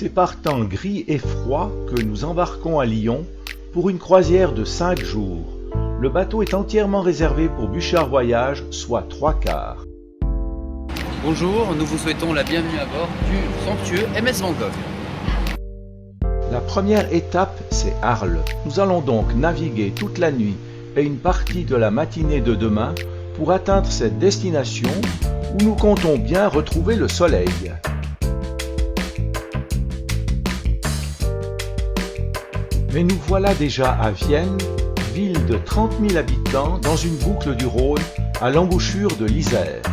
C'est par temps gris et froid que nous embarquons à Lyon pour une croisière de 5 jours. Le bateau est entièrement réservé pour Buchard Voyage, soit 3/4. Bonjour, nous vous souhaitons la bienvenue à bord du somptueux MS Van Gogh. La première étape, c'est Arles. Nous allons donc naviguer toute la nuit et une partie de la matinée de demain pour atteindre cette destination où nous comptons bien retrouver le soleil. Mais nous voilà déjà à Vienne, ville de 30 000 habitants dans une boucle du Rhône à l'embouchure de l'Isère.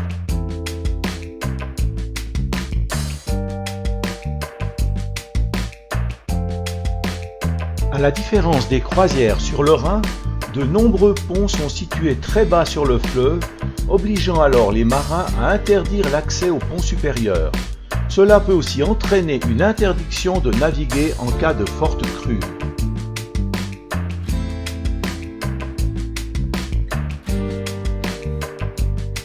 À la différence des croisières sur le Rhin, de nombreux ponts sont situés très bas sur le fleuve, obligeant alors les marins à interdire l'accès au pont supérieur. Cela peut aussi entraîner une interdiction de naviguer en cas de forte crue.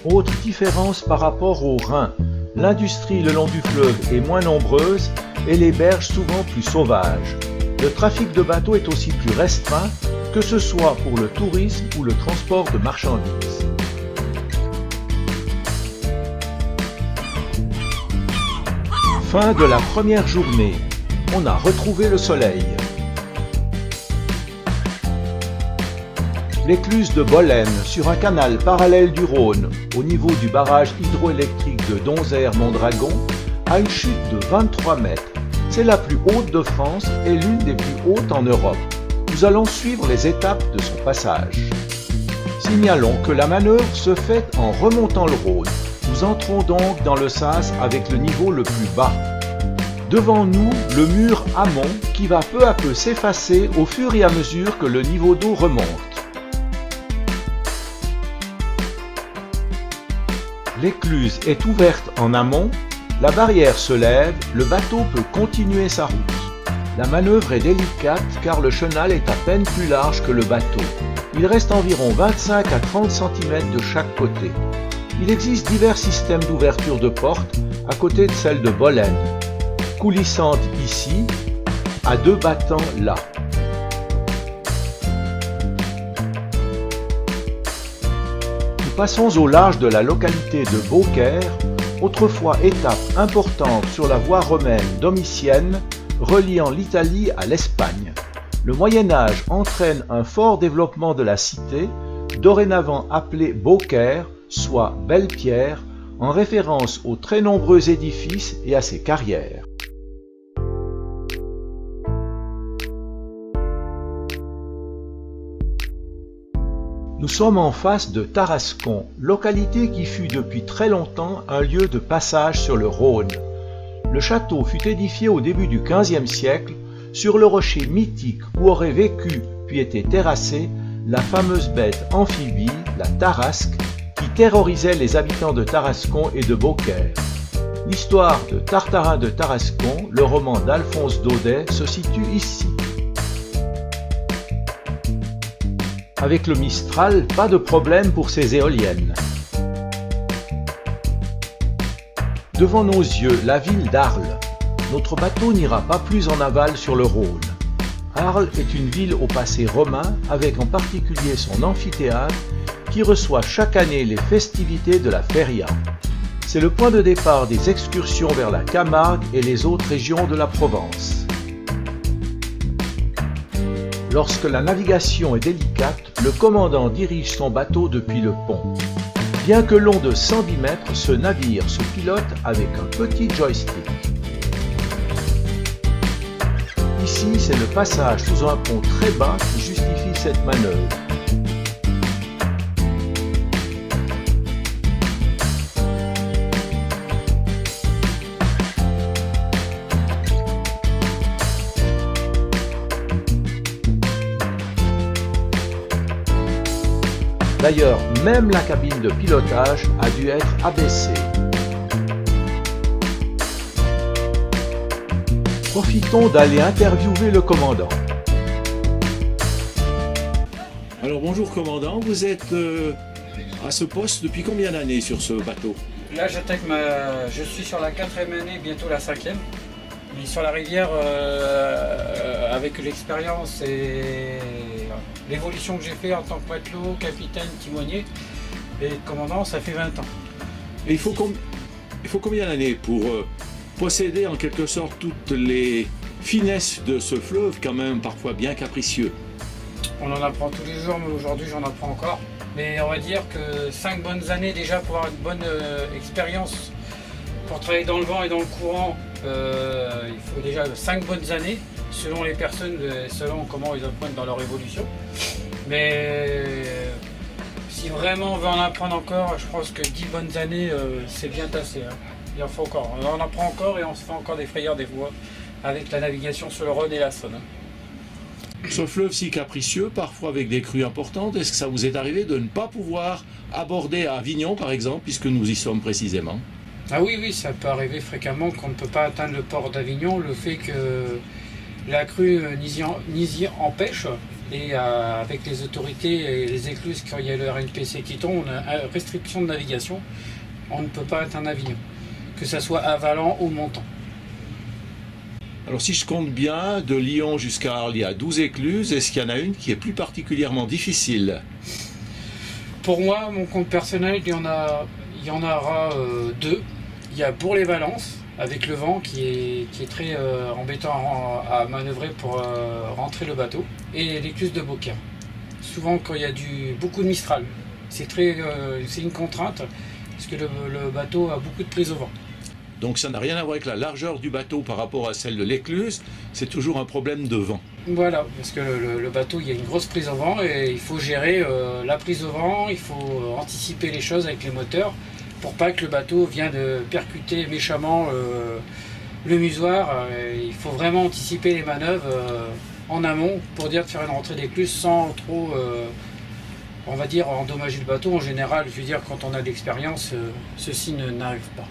Autre différence par rapport au Rhin, l'industrie le long du fleuve est moins nombreuse et les berges souvent plus sauvages. Le trafic de bateaux est aussi plus restreint, que ce soit pour le tourisme ou le transport de marchandises. Fin de la première journée, on a retrouvé le soleil. L'écluse de Bolène, sur un canal parallèle du Rhône, au niveau du barrage hydroélectrique de Donzère-Mondragon, a une chute de 23 mètres. C'est la plus haute de France et l'une des plus hautes en Europe. Nous allons suivre les étapes de son passage. Signalons que la manœuvre se fait en remontant le Rhône. Nous entrons donc dans le sas avec le niveau le plus bas. Devant nous, le mur amont qui va peu à peu s'effacer au fur et à mesure que le niveau d'eau remonte. L'écluse est ouverte en amont, la barrière se lève, le bateau peut continuer sa route. La manœuvre est délicate car le chenal est à peine plus large que le bateau. Il reste environ 25 à 30 cm de chaque côté. Il existe divers systèmes d'ouverture de portes à côté de celle de Bolène, coulissante ici, à 2 battants là. Nous passons au large de la localité de Beaucaire, autrefois étape importante sur la voie romaine domitienne reliant l'Italie à l'Espagne. Le Moyen-Âge entraîne un fort développement de la cité, dorénavant appelée Beaucaire, soit Belle-Pierre, en référence aux très nombreux édifices et à ses carrières. Nous sommes en face de Tarascon, localité qui fut depuis très longtemps un lieu de passage sur le Rhône. Le château fut édifié au début du XVe siècle sur le rocher mythique où aurait vécu puis été terrassée la fameuse bête amphibie, la tarasque, qui terrorisait les habitants de Tarascon et de Beaucaire. L'histoire de Tartarin de Tarascon, le roman d'Alphonse Daudet, se situe ici. Avec le Mistral, pas de problème pour ces éoliennes. Devant nos yeux, la ville d'Arles. Notre bateau n'ira pas plus en aval sur le Rhône. Arles est une ville au passé romain, avec en particulier son amphithéâtre, qui reçoit chaque année les festivités de la Feria. C'est le point de départ des excursions vers la Camargue et les autres régions de la Provence. Lorsque la navigation est délicate, le commandant dirige son bateau depuis le pont. Bien que long de 110 mètres, ce navire se pilote avec un petit joystick. Ici, c'est le passage sous un pont très bas qui justifie cette manœuvre. D'ailleurs, même la cabine de pilotage a dû être abaissée. Profitons d'aller interviewer le commandant. Alors bonjour commandant, vous êtes à ce poste depuis combien d'années sur ce bateau? Là, je suis sur la 4e année, bientôt la 5e. Mais sur la rivière, avec l'expérience et l'évolution que j'ai fait en tant que matelot, capitaine, timonier et commandant, ça fait 20 ans. Et il faut combien d'années pour posséder en quelque sorte toutes les finesses de ce fleuve, quand même parfois bien capricieux? On en apprend tous les jours, mais aujourd'hui j'en apprends encore. Mais on va dire que 5 bonnes années déjà pour avoir une bonne expérience pour travailler dans le vent et dans le courant, il faut déjà 5 bonnes années selon les personnes, selon comment ils apprennent dans leur évolution. Mais si vraiment on veut en apprendre encore, je pense que 10 bonnes années c'est bien tassé. Hein. Il en faut encore. On en apprend encore et on se fait encore des frayeurs des fois avec la navigation sur le Rhône et la Saône. Ce fleuve si capricieux, parfois avec des crues importantes, est-ce que ça vous est arrivé de ne pas pouvoir aborder à Avignon par exemple, puisque nous y sommes précisément? Ah oui, oui, ça peut arriver fréquemment qu'on ne peut pas atteindre le port d'Avignon, le fait que la crue n'y y empêche. Et avec les autorités et les écluses, quand il y a le RNPC qui tombe, on a restriction de navigation, on ne peut pas atteindre Avignon, que ce soit avalant ou montant. Alors si je compte bien, de Lyon jusqu'à Arles, il y a 12 écluses. Est-ce qu'il y en a une qui est plus particulièrement difficile? Pour moi, mon compte personnel, il y en aura 2. Il y a Bourg-les-Valences, avec le vent qui est très embêtant à manœuvrer pour rentrer le bateau, et l'écluse de Beaucaire. Souvent quand il y a beaucoup de Mistral, c'est une contrainte, parce que le bateau a beaucoup de prise au vent. Donc ça n'a rien à voir avec la largeur du bateau par rapport à celle de l'écluse, c'est toujours un problème de vent. Voilà, parce que le bateau, il y a une grosse prise au vent et il faut gérer la prise au vent, il faut anticiper les choses avec les moteurs pour pas que le bateau vienne de percuter méchamment le musoir. Il faut vraiment anticiper les manœuvres en amont pour dire de faire une rentrée d'écluse sans trop, on va dire, endommager le bateau. En général, je veux dire, quand on a de l'expérience, ceci n'arrive pas.